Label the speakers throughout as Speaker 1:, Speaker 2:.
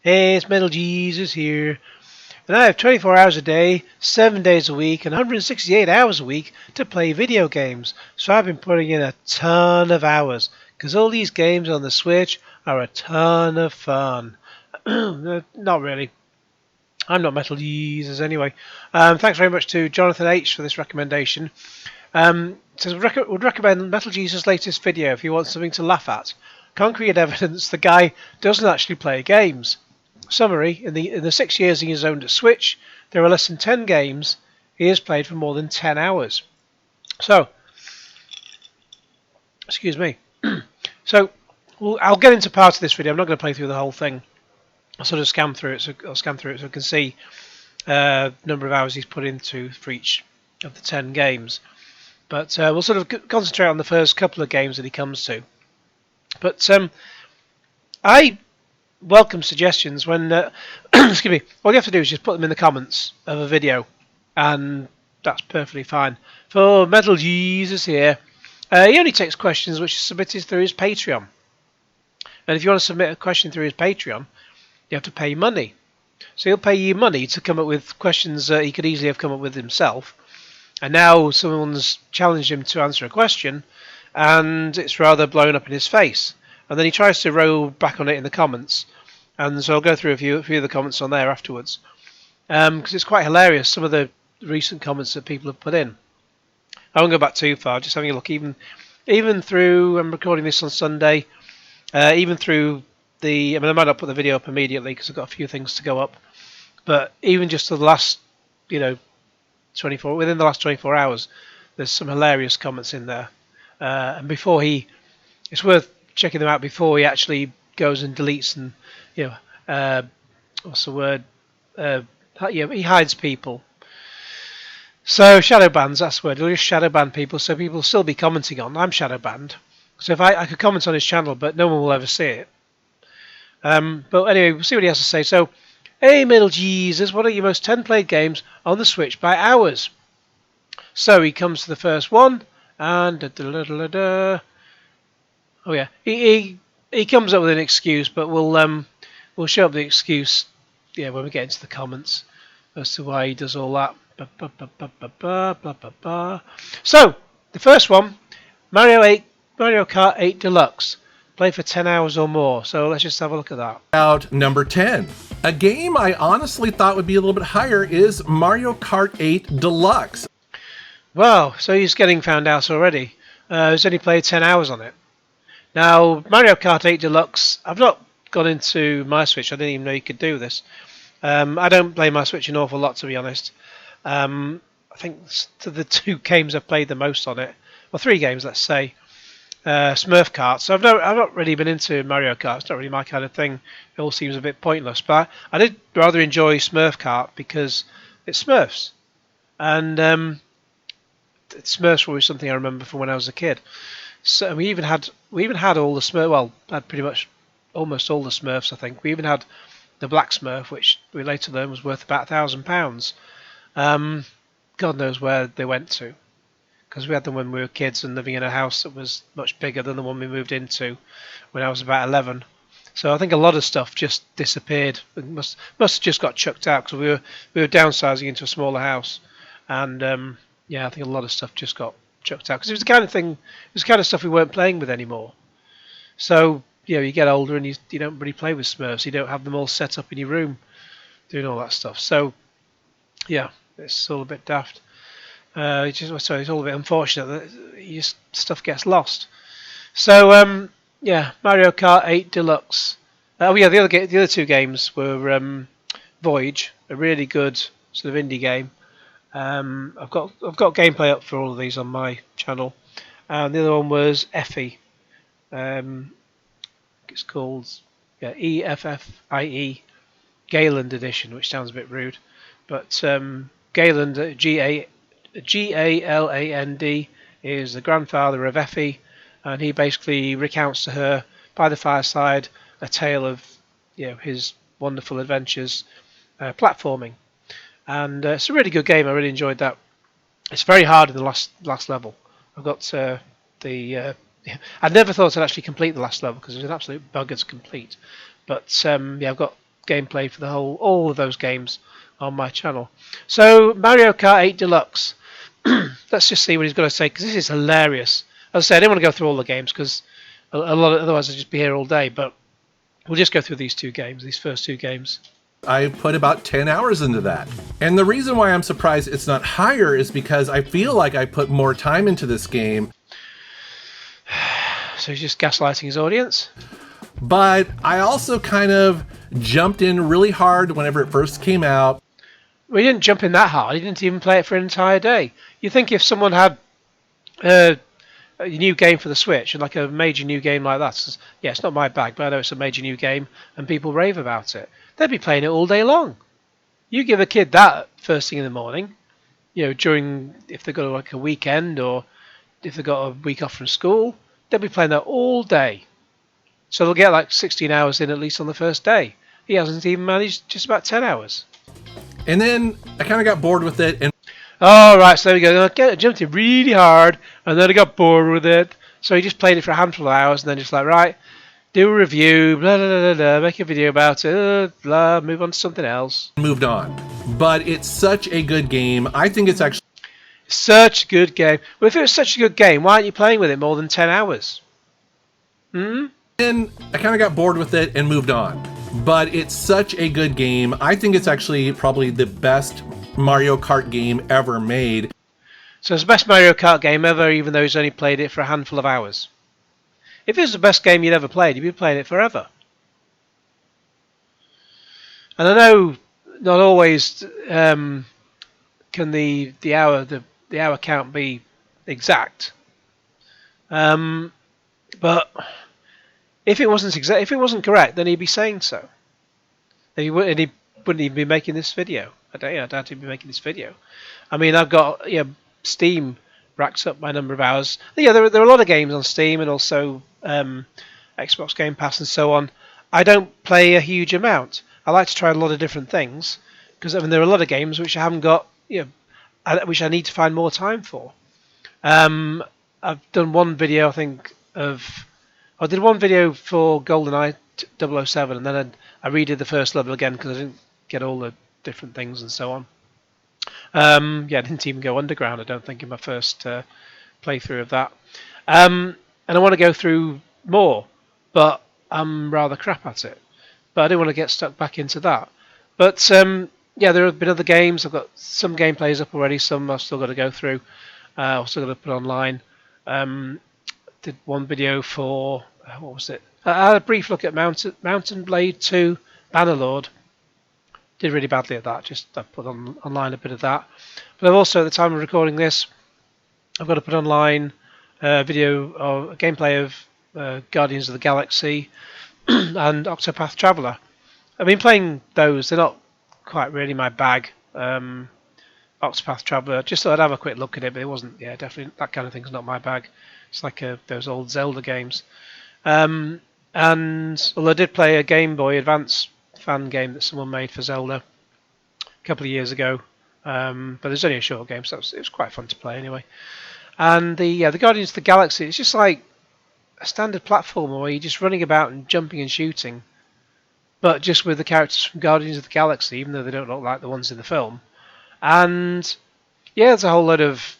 Speaker 1: Hey, it's Metal Jesus here, and I have 24 hours a day, 7 days a week, and 168 hours a week to play video games. So I've been putting in a ton of hours, because all these games on the Switch are a ton of fun. Not really. I'm not Metal Jesus anyway. Thanks very much to Jonathan H for this recommendation. Says would recommend Metal Jesus' latest video if you want something to laugh at. Concrete evidence the guy doesn't actually play games. Summary: in the 6 years he has owned a Switch, there are less than 10 games he has played for more than 10 hours. So, excuse me. So, I'll get into part of this video. I'm not going to play through the whole thing. I'll sort of scan through it so I can see number of hours he's put into for each of the 10 games. But we'll sort of concentrate on the first couple of games that he comes to. But I welcome suggestions when excuse me, all you have to do is just put them in the comments of a video, and that's perfectly fine. For Metal Jesus here, he only takes questions which are submitted through his Patreon, and if you want to submit a question through his Patreon, you have to pay money. So he'll pay you money to come up with questions that he could easily have come up with himself, and now someone's challenged him to answer a question and it's rather blown up in his face. And then he tries to roll back on it in the comments. And so I'll go through a few of the comments on there afterwards. Because it's quite hilarious, some of the recent comments that people have put in. I won't go back too far, just having a look. Even through, I'm recording this on Sunday, even through I might not put the video up immediately because I've got a few things to go up. But even just to the last, within the last 24 hours, there's some hilarious comments in there. And it's worth checking them out before he actually goes and deletes and, what's the word? He hides people. So shadow bans, that's the word. He'll just shadow ban people, so people will still be commenting on. I'm shadow banned, so if I could comment on his channel, but no one will ever see it. But anyway, we'll see what he has to say. So, hey, Middle Jesus, what are your most 10 played games on the Switch by hours? So he comes to the first one, and oh yeah, he comes up with an excuse, but we'll show up the excuse, when we get into the comments as to why he does all that. So the first one, Mario Kart 8 Deluxe. Play for 10 hours or more. So let's just have a look at that.
Speaker 2: Out number 10. A game I honestly thought would be a little bit higher is Mario Kart 8 Deluxe.
Speaker 1: Wow, so he's getting found out already. He's only played 10 hours on it. Now, Mario Kart 8 Deluxe, I've not gone into my Switch. I didn't even know you could do this. I don't play my Switch an awful lot, to be honest. I think the 2 games I've played the most on it, well, 3 games, let's say, Smurf Kart. So I've not really been into Mario Kart. It's not really my kind of thing. It all seems a bit pointless. But I did rather enjoy Smurf Kart because it's Smurfs, and Smurfs were always something I remember from when I was a kid. So we even had all the Smurfs. Well, had pretty much almost all the Smurfs. I think we even had the Black Smurf, which we later learned was worth about £1,000. God knows where they went to, because we had them when we were kids and living in a house that was much bigger than the one we moved into when I was about 11. So I think a lot of stuff just disappeared. It must have just got chucked out because we were downsizing into a smaller house, and I think a lot of stuff just got chucked out because it was the kind of thing, it was the kind of stuff we weren't playing with anymore. So you get older and you don't really play with Smurfs. You don't have them all set up in your room doing all that stuff. So yeah, it's all a bit daft. It's all a bit unfortunate that stuff gets lost. So Mario Kart 8 Deluxe. The other 2 games were Voyage, a really good sort of indie game. I've got gameplay up for all of these on my channel, and the other one was Effie. It's called EFFIE Gayland Edition, which sounds a bit rude, but Gayland, Galand, is the grandfather of Effie, and he basically recounts to her by the fireside a tale of his wonderful adventures platforming. And it's a really good game. I really enjoyed that. It's very hard in the last level. I've got I never thought I'd actually complete the last level because it was an absolute bugger to complete. But I've got gameplay for all of those games on my channel. So Mario Kart 8 Deluxe. Let's just see what he's got to say, because this is hilarious. As I said, I didn't want to go through all the games because a lot otherwise I'd just be here all day. But we'll just go through these first two games.
Speaker 2: I put about 10 hours into that. And the reason why I'm surprised it's not higher is because I feel like I put more time into this game.
Speaker 1: So he's just gaslighting his audience.
Speaker 2: But I also kind of jumped in really hard whenever it first came out.
Speaker 1: Well, he didn't jump in that hard. He didn't even play it for an entire day. You think if someone had a new game for the Switch, and like a major new game like that, yeah, it's not my bag, but I know it's a major new game, and people rave about it, they'd be playing it all day long. You give a kid that first thing in the morning, if they've got like a weekend or if they've got a week off from school, they'll be playing that all day. So they'll get like 16 hours in at least on the first day. He hasn't even managed just about 10 hours.
Speaker 2: And then I kind of got bored with it.
Speaker 1: Oh, right, so there we go. I jumped in really hard, and then I got bored with it. So he just played it for a handful of hours, and then just like, right, do a review, blah, blah, blah, blah, make a video about it, blah, move on to something else.
Speaker 2: Moved on. But it's such a good game. I think it's actually
Speaker 1: such a good game. Well, if it was such a good game, why aren't you playing with it more than 10 hours?
Speaker 2: And I kind of got bored with it and moved on. But it's such a good game. I think it's actually probably the best Mario Kart game ever made.
Speaker 1: So it's the best Mario Kart game ever, even though he's only played it for a handful of hours. If it was the best game you'd ever played, you'd be playing it forever. And I know not always can the hour count be exact, but if it wasn't correct, then he'd be saying so. Then he wouldn't even be making this video. I doubt he'd be making this video. I mean, I've got Steam racks up my number of hours. Yeah, there are a lot of games on Steam and also Xbox Game Pass and so on. I don't play a huge amount. I like to try a lot of different things because there are a lot of games which I haven't got, which I need to find more time for. I've done one video, I think, I did one video for GoldenEye 007, and then I redid the first level again because I didn't get all the different things and so on. I didn't even go underground, I don't think, in my first playthrough of that. And I want to go through more, but I'm rather crap at it. But I don't want to get stuck back into that. But there have been other games. I've got some gameplays up already, some I've still got to go through. I've still got to put online. Did one video for, what was it? I had a brief look at Mountain Blade 2 Bannerlord. Did really badly at that. Just I put online a bit of that. But I've also, at the time of recording this, I've got to put online a video or a gameplay of Guardians of the Galaxy and Octopath Traveler. I've been playing those. They're not quite really my bag. Octopath Traveler, just thought I'd have a quick look at it, but it wasn't. Yeah, definitely that kind of thing's not my bag. It's like those old Zelda games. And well, I did play a Game Boy Advance fan game that someone made for Zelda a couple of years ago, but it was only a short game, so it was quite fun to play anyway. And the Guardians of the Galaxy, it's just like a standard platformer where you're just running about and jumping and shooting, but just with the characters from Guardians of the Galaxy, even though they don't look like the ones in the film. And yeah, there's a whole lot of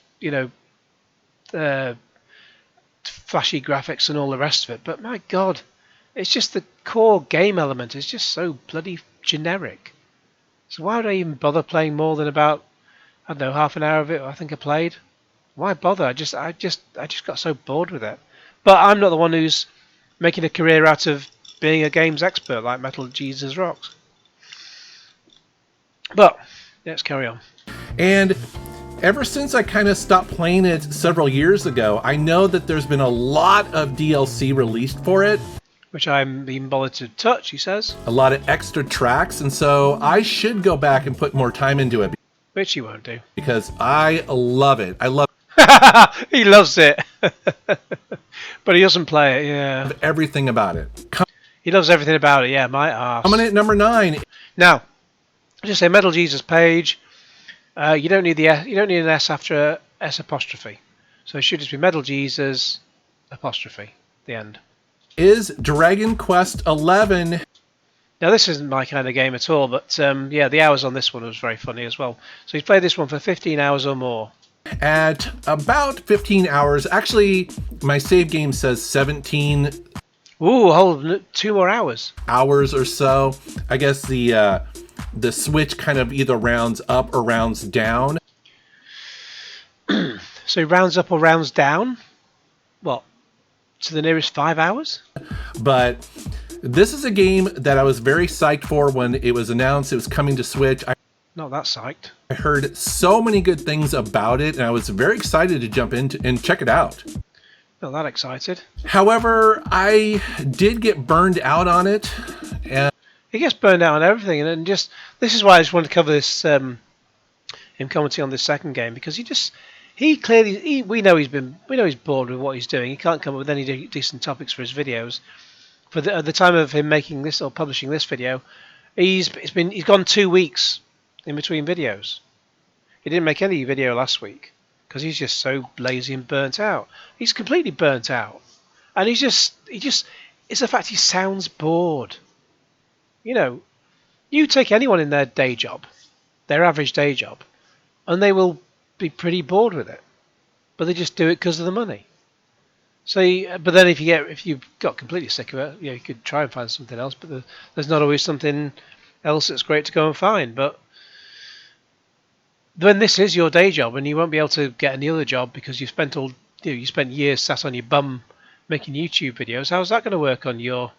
Speaker 1: flashy graphics and all the rest of it, but my god, it's just the core game element is just so bloody generic. So why would I even bother playing more than about, I don't know, half an hour of it I think I played? Why bother? I just got so bored with it. But I'm not the one who's making a career out of being a games expert like Metal Jesus Rocks. But let's carry on.
Speaker 2: And ever since I kind of stopped playing it several years ago, I know that there's been a lot of DLC released for it.
Speaker 1: Which I haven't even bothered to touch, he says.
Speaker 2: A lot of extra tracks, and so I should go back and put more time into it.
Speaker 1: Which he won't do.
Speaker 2: Because I love it. I love
Speaker 1: He loves it. But he doesn't play it, yeah.
Speaker 2: Everything about it.
Speaker 1: He loves everything about it, yeah, my arse.
Speaker 2: Coming at number 9.
Speaker 1: Now, just say Metal Jesus Page. You don't need an S after S apostrophe. So it should just be Metal Jesus apostrophe. The end.
Speaker 2: Is Dragon Quest XI.
Speaker 1: Now this isn't my kind of game at all, but yeah, the hours on this one was very funny as well. So he's played this one for 15 hours or more.
Speaker 2: At about 15 hours, actually, my save game says 17
Speaker 1: Ooh, hold 2 more hours.
Speaker 2: hours or so. I guess the Switch kind of either rounds up or rounds down.
Speaker 1: So he rounds up or rounds down? What? To the nearest 5 hours?
Speaker 2: But this is a game that I was very psyched for when it was announced it was coming to Switch.
Speaker 1: Not that psyched.
Speaker 2: I heard so many good things about it, and I was very excited to jump in and check it out.
Speaker 1: Not that excited.
Speaker 2: However, I did get burned out on it. And
Speaker 1: He gets burned out on everything, and just this is why I just wanted to cover this. Him commenting on this second game, because he clearly we know he's bored with what he's doing. He can't come up with any decent topics for his videos. At the time of him making this or publishing this video, he's gone 2 weeks in between videos. He didn't make any video last week because he's just so lazy and burnt out. He's completely burnt out, and he just it's the fact he sounds bored. You know, you take anyone in their day job, their average day job, and they will be pretty bored with it, but they just do it because of the money. So, but then if you've got completely sick of it, you could try and find something else. But there's not always something else that's great to go and find. But when this is your day job, and you won't be able to get any other job because you spent years sat on your bum making YouTube videos, how's that going to work on your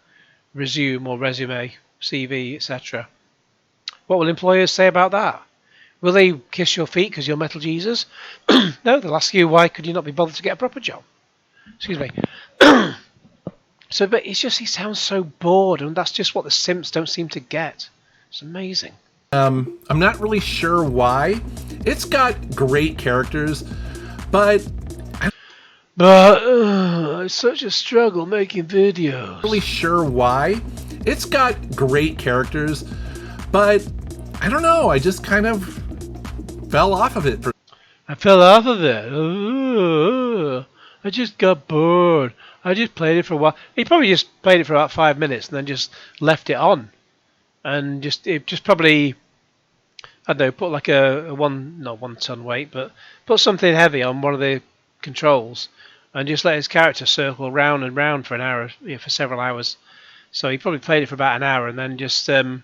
Speaker 1: resume, CV, etc.? What will employers say about that? Will they kiss your feet because you're Metal Jesus? No, they'll ask you, why could you not be bothered to get a proper job? Excuse me. So, but it's just he sounds so bored, and that's just what the simps don't seem to get. It's amazing.
Speaker 2: I'm not really sure why. It's got great characters, but
Speaker 1: it's such a struggle making videos.
Speaker 2: Really sure why. It's got great characters, but I don't know. I just kind of fell off of it.
Speaker 1: I fell off of it. I just got bored. I just played it for a while. He probably just played it for about 5 minutes and then just left it on, and just probably, I don't know, put like not 1 ton weight, but put something heavy on one of the controls and just let his character circle round and round for an hour, for several hours. So he probably played it for about an hour and then just let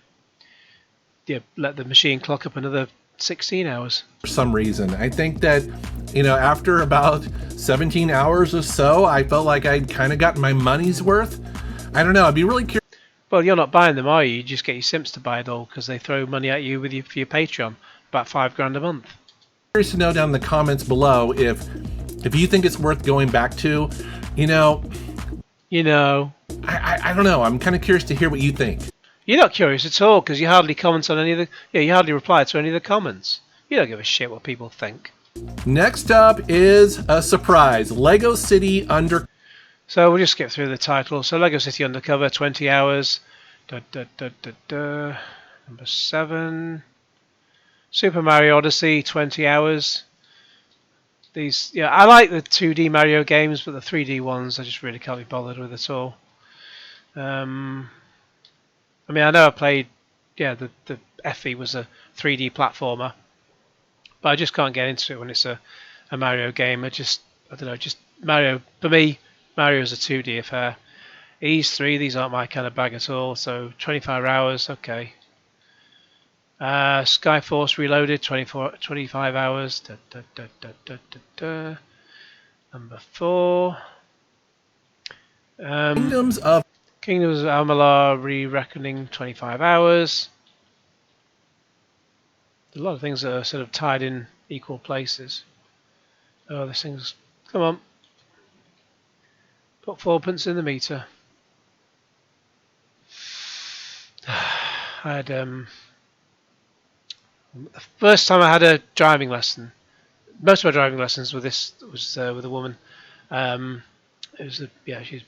Speaker 1: the machine clock up another 16 hours.
Speaker 2: For some reason, I think that, after about 17 hours or so, I felt like I'd kind of gotten my money's worth. I don't know. I'd be really curious.
Speaker 1: Well, you're not buying them, are you? You just get your simps to buy it all because they throw money at you for your Patreon, about $5,000 a month.
Speaker 2: Curious to know down in the comments below if you think it's worth going back to. I don't know. I'm kind of curious to hear what you think.
Speaker 1: You're not curious at all because you hardly comment on any of the. You hardly reply to any of the comments. You don't give a shit what people think.
Speaker 2: Next up is a surprise: Lego City Under.
Speaker 1: So we'll just skip through the title. So Lego City Undercover, 20 hours. Number 7. Super Mario Odyssey, 20 hours. I like the 2D Mario games, but the 3D ones I just really can't be bothered with at all. I know I played, the Effie was a 3D platformer, but I just can't get into it when it's a Mario game. I don't know, just Mario, for me, Mario's a 2D affair. These aren't my kind of bag at all, so 25 hours, okay. Skyforce Reloaded, 25 hours. Number 4.
Speaker 2: Kingdoms of
Speaker 1: Amalur Re-Reckoning, 25 hours. A lot of things that are sort of tied in equal places. Oh, this thing's... Come on. Put 4pence in the meter. I had... The first time I had a driving lesson, most of my driving lessons with a woman. She's a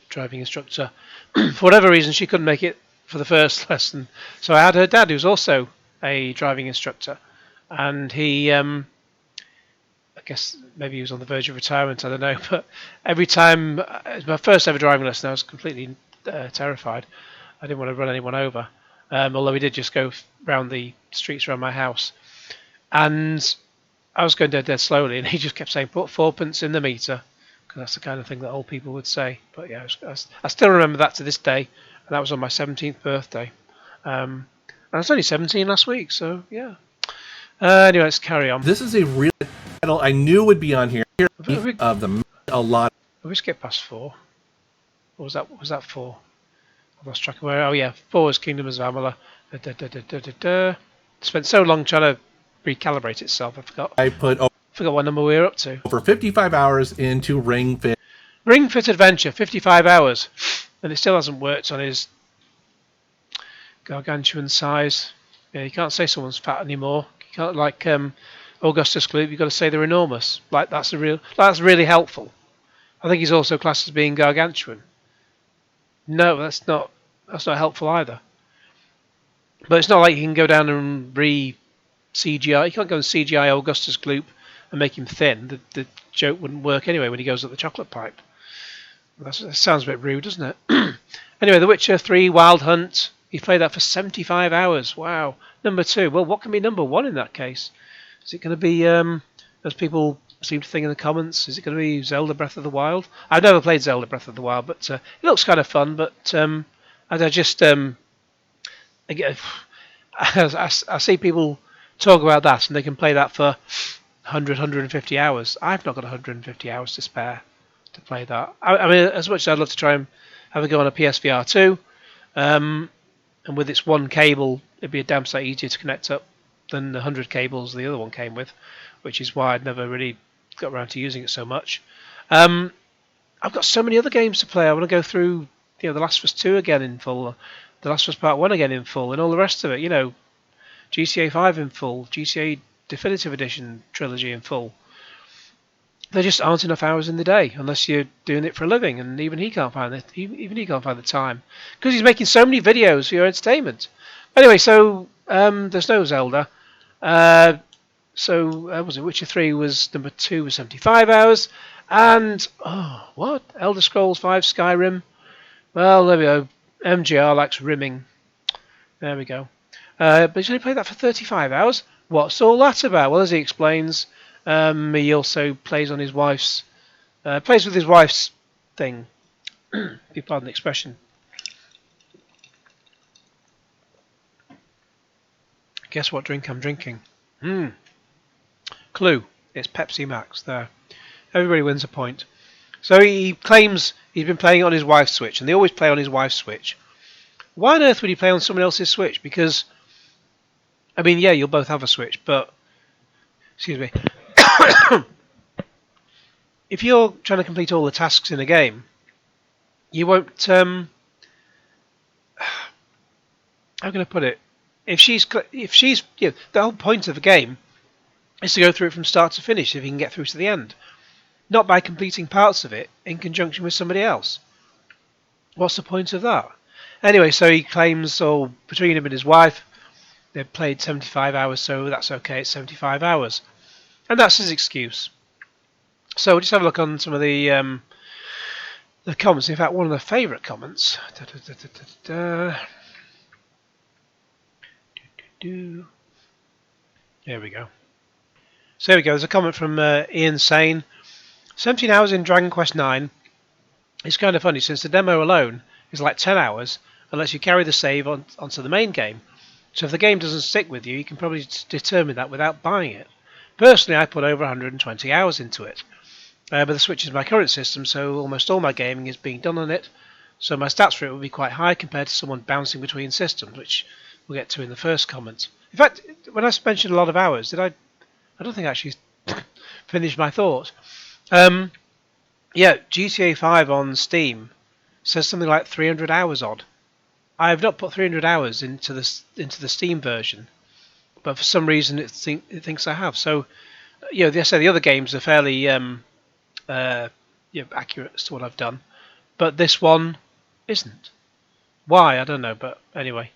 Speaker 1: driving instructor. For whatever reason, she couldn't make it for the first lesson, so I had her dad, who's also a driving instructor, and he, I guess maybe he was on the verge of retirement. I don't know, but every time it was my first ever driving lesson, I was completely terrified. I didn't want to run anyone over. although we did just go round the streets around my house. And I was going dead slowly, and he just kept saying, put 4p in the meter, because that's the kind of thing that old people would say. But yeah, I still remember that to this day, and that was on my 17th birthday. And I was only 17 last week, so yeah. Anyway, let's carry on.
Speaker 2: This is a real title I knew would be on here. Of the a lot.
Speaker 1: Have we skipped past 4? Or was that 4? I've lost track of where. Oh yeah, 4 is Kingdoms of Amalur. Spent so long trying to recalibrate itself, I forgot.
Speaker 2: I forgot
Speaker 1: what number we were up to.
Speaker 2: Over 55 hours into Ring Fit.
Speaker 1: Ring Fit Adventure, 55 hours, and it still hasn't worked on his gargantuan size. Yeah, you can't say someone's fat anymore. You can't, like Augustus Gloop, you've got to say they're enormous. Like that's really helpful. I think he's also classed as being gargantuan. No, that's not helpful either. But it's not like you can go down and CGI. You can't go and CGI Augustus Gloop and make him thin. The joke wouldn't work anyway when he goes up the chocolate pipe. That sounds a bit rude, doesn't it? Anyway, The Witcher 3 Wild Hunt. He played that for 75 hours. Wow. Number 2. Well, what can be number 1 in that case? Is it going to be, as people seem to think in the comments, is it going to be Zelda Breath of the Wild? I've never played Zelda Breath of the Wild, but it looks kind of fun. But I see people talk about that, and they can play that for 100, 150 hours. I've not got 150 hours to spare to play that. I mean, as much as I'd love to try and have a go on a PSVR 2, and with its one cable, it'd be a damn sight easier to connect up than the 100 cables the other one came with, which is why I'd never really got around to using it so much. I've got so many other games to play. I want to go through, The Last of Us 2 again in full, The Last of Us Part 1 again in full, and all the rest of it. GTA 5 in full, GTA Definitive Edition trilogy in full. There just aren't enough hours in the day unless you're doing it for a living, and even he can't find it. Even he can't find the time because he's making so many videos for your entertainment. Anyway, so there's no Zelda. Was it Witcher 3 was number 2 with 75 hours, and Elder Scrolls 5 Skyrim. Well, there we go. MGR likes rimming. There we go. But he's only played that for 35 hours. What's all that about? Well, as he explains, he also plays with his wife's thing. If you pardon the expression. Guess what drink I'm drinking? Clue. It's Pepsi Max. There. Everybody wins a point. So he claims he's been playing it on his wife's Switch, and they always play on his wife's Switch. Why on earth would he play on someone else's Switch? Because, I mean, yeah, you'll both have a Switch, but... Excuse me. If you're trying to complete all the tasks in a game, you won't... how can I put it? If she's... the whole point of the game is to go through it from start to finish if you can get through to the end. Not by completing parts of it in conjunction with somebody else. What's the point of that? Anyway, so he claims, between him and his wife, they've played 75 hours, so that's okay, it's 75 hours. And that's his excuse. So we'll just have a look on some of the comments. In fact, one of the favourite comments. There we go. So there we go, there's a comment from Ian Sane. 17 hours in Dragon Quest IX is kind of funny since the demo alone is like 10 hours unless you carry the save onto the main game. So if the game doesn't stick with you, you can probably determine that without buying it. Personally, I put over 120 hours into it. But the Switch is my current system, so almost all my gaming is being done on it. So my stats for it will be quite high compared to someone bouncing between systems, which we'll get to in the first comment. In fact, when I mentioned a lot of hours, I don't think I actually finished my thought. GTA 5 on Steam says something like 300 hours odd. I have not put 300 hours into the Steam version, but for some reason it thinks I have. So, they say the other games are fairly accurate as to what I've done, but this one isn't. Why? I don't know, but anyway.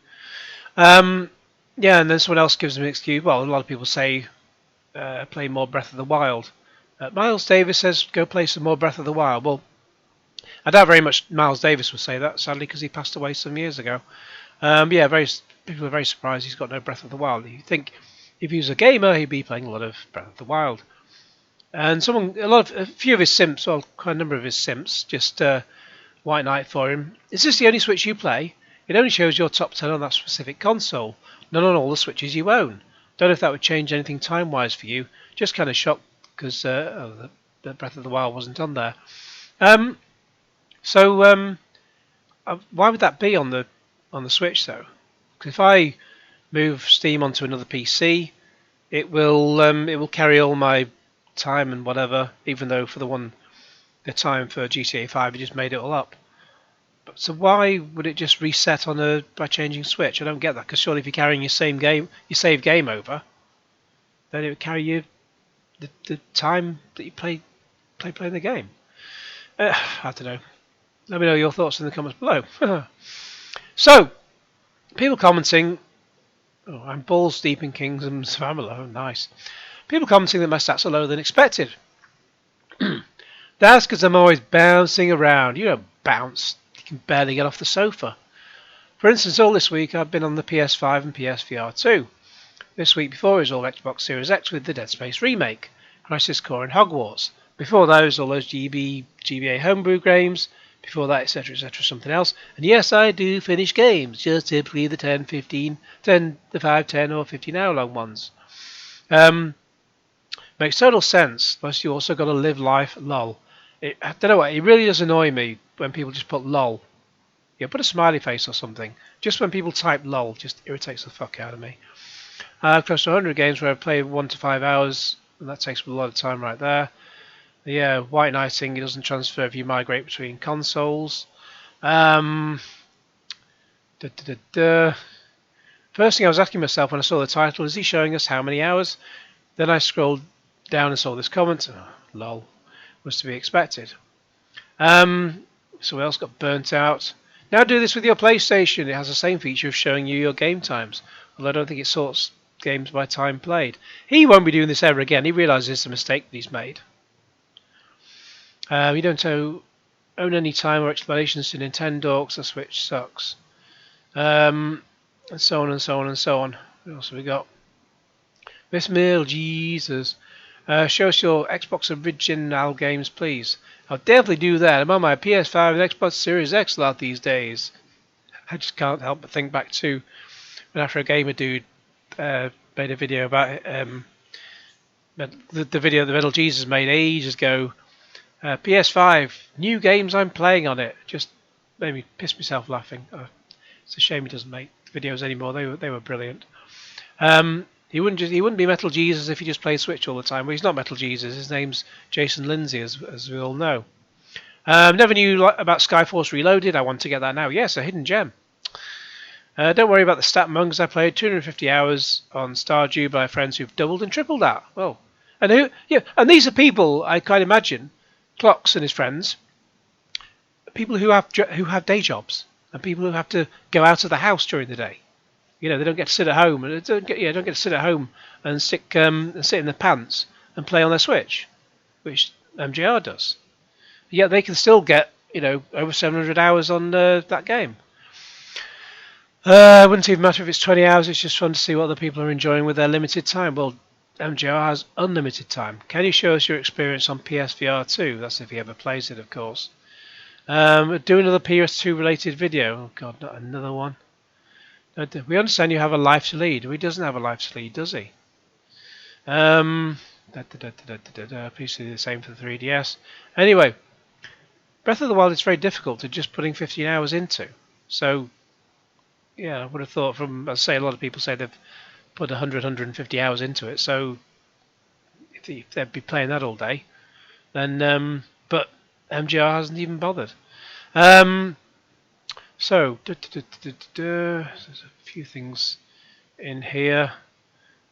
Speaker 1: And then someone else gives them an excuse. Well, a lot of people say play more Breath of the Wild. Miles Davis says go play some more Breath of the Wild. Well, I doubt very much Miles Davis would say that, sadly, because he passed away some years ago. Very people are very surprised he's got no Breath of the Wild. You think if he was a gamer, he'd be playing a lot of Breath of the Wild. And a few of his simps, well, quite a number of his simps, just White Knight for him. Is this the only Switch you play? It only shows your top 10 on that specific console, none on all the Switches you own. Don't know if that would change anything time-wise for you. Just kind of shocked because the Breath of the Wild wasn't on there. Why would that be on the Switch though? Because if I move Steam onto another PC, it will carry all my time and whatever. Even though for the time for GTA 5, it just made it all up. But so why would it just reset by changing Switch? I don't get that. Because surely if you're carrying your save game over, then it would carry you the time that you playing the game. I don't know. Let me know your thoughts in the comments below. So, people commenting. Oh, I'm balls deep in Kingdoms of Amalur. Oh, nice. People commenting that my stats are lower than expected. That's because I'm always bouncing around. You don't bounce. You can barely get off the sofa. For instance, all this week I've been on the PS5 and PSVR 2. This week before is all Xbox Series X with the Dead Space remake, Crisis Core and Hogwarts. Before those, all those GBA homebrew games. Before that, etc., something else. And yes, I do finish games, just typically the 5, 10 or 15 hour long ones. Makes total sense, plus you also got to live life, lol. I don't know what, it really does annoy me when people just put lol. Yeah, put a smiley face or something. Just when people type lol, just irritates the fuck out of me. Close to 100 games where I play 1 to 5 hours, and that takes a lot of time right there. Yeah, White Knighting, it doesn't transfer if you migrate between consoles. First thing I was asking myself when I saw the title, is he showing us how many hours? Then I scrolled down and saw this comment. Oh, lol, was to be expected. Someone else got burnt out. Now do this with your PlayStation. It has the same feature of showing you your game times, although I don't think it sorts games by time played. He won't be doing this ever again. He realises it's a mistake that he's made. You don't own any time or explanations to Nintendo because the Switch sucks. And so on and so on and so on. What else have we got? Miss Mill, Jesus. Show us your Xbox original games, please. I'll definitely do that. I'm on my PS5 and Xbox Series X a lot these days. I just can't help but think back to when After a Gamer Dude made a video about it. The video that Metal Jesus made ages ago. PS5, new games I'm playing on it. Just made me piss myself laughing. It's a shame he doesn't make videos anymore. They were brilliant. He wouldn't be Metal Jesus if he just played Switch all the time. Well, he's not Metal Jesus. His name's Jason Lindsay, as we all know. Never knew about Skyforce Reloaded. I want to get that now. Yes, a hidden gem. Don't worry about the stat monks. I played 250 hours on Stardew by friends who've doubled and tripled that. Well, and these are people I can't imagine. Clocks and his friends, people who have day jobs, and people who have to go out of the house during the day. You know, they don't get to sit at home, and don't get to sit at home and sit in their pants and play on their Switch, which MJR does. Yet they can still get over 700 hours on that game. It wouldn't even matter if it's 20 hours. It's just fun to see what other people are enjoying with their limited time. Well, MJR has unlimited time. Can you show us your experience on PSVR 2? That's if he ever plays it, of course. Do another PS2 related video. Oh god, not another one. We understand you have a life to lead. He doesn't have a life to lead, does he? Please do the same for the 3DS. Anyway, Breath of the Wild is very difficult to just putting 15 hours into. So, yeah, I would have thought as I say, a lot of people say they've put 100, 150 hours into it, so if they'd be playing that all day, then but MGR hasn't even bothered. So there's a few things in here.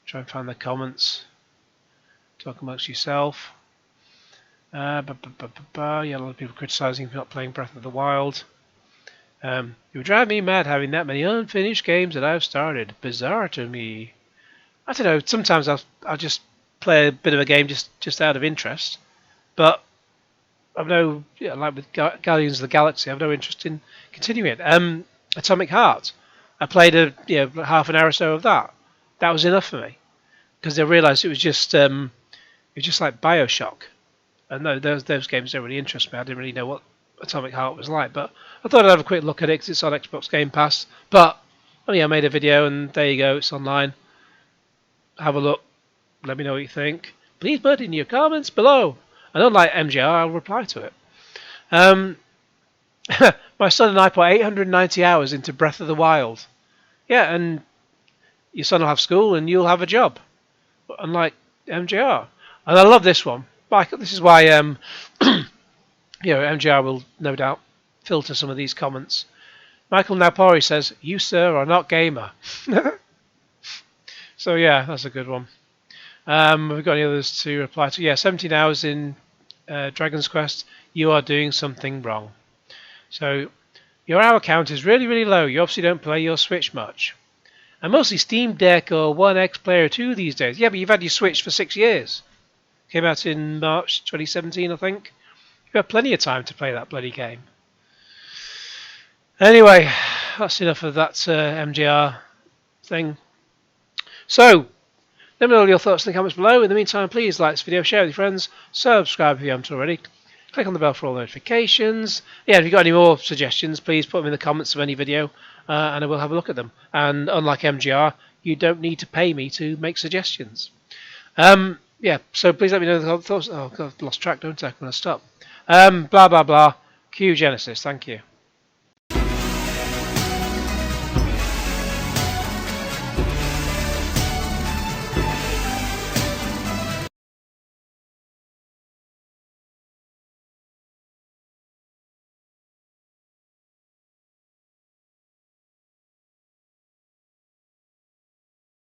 Speaker 1: Try and find the comments. Talk amongst yourself. Yeah, a lot of people criticising for not playing Breath of the Wild. It would drive me mad having that many unfinished games that I've started. Bizarre to me. I don't know. Sometimes I'll just play a bit of a game just out of interest, but I've like with Guardians of the Galaxy, I've no interest in continuing it. Atomic Heart. I played half an hour or so of that. That was enough for me because I realised it was just like BioShock. And no, those games don't really interest me. I didn't really know what Atomic Heart was like, but I thought I'd have a quick look at it because it's on Xbox Game Pass. But I made a video, and there you go. It's online. Have a look. Let me know what you think. Please put in your comments below. And unlike MGR, I'll reply to it. My son and I put 890 hours into Breath of the Wild. Yeah, and your son will have school and you'll have a job. Unlike MGR. And I love this one. Michael, this is why MGR will no doubt filter some of these comments. Michael Napori says, "You, sir, are not gamer." So yeah, that's a good one. We've got any others to reply to? Yeah, 17 hours in Dragon's Quest. You are doing something wrong. So your hour count is really, really low. You obviously don't play your Switch much. And mostly Steam Deck or One X Player 2 these days. Yeah, but you've had your Switch for 6 years. Came out in March 2017, I think. You've had plenty of time to play that bloody game. Anyway, that's enough of that MGR thing. So, let me know your thoughts in the comments below. In the meantime, please like this video, share with your friends, subscribe if you haven't already. Click on the bell for all notifications. Yeah, if you've got any more suggestions, please put them in the comments of any video, and I will have a look at them. And unlike MGR, you don't need to pay me to make suggestions. Yeah, so please let me know the thoughts. Oh, God, I've lost track, don't I? I'm going to stop. Blah, blah, blah. Q Genesis, thank you.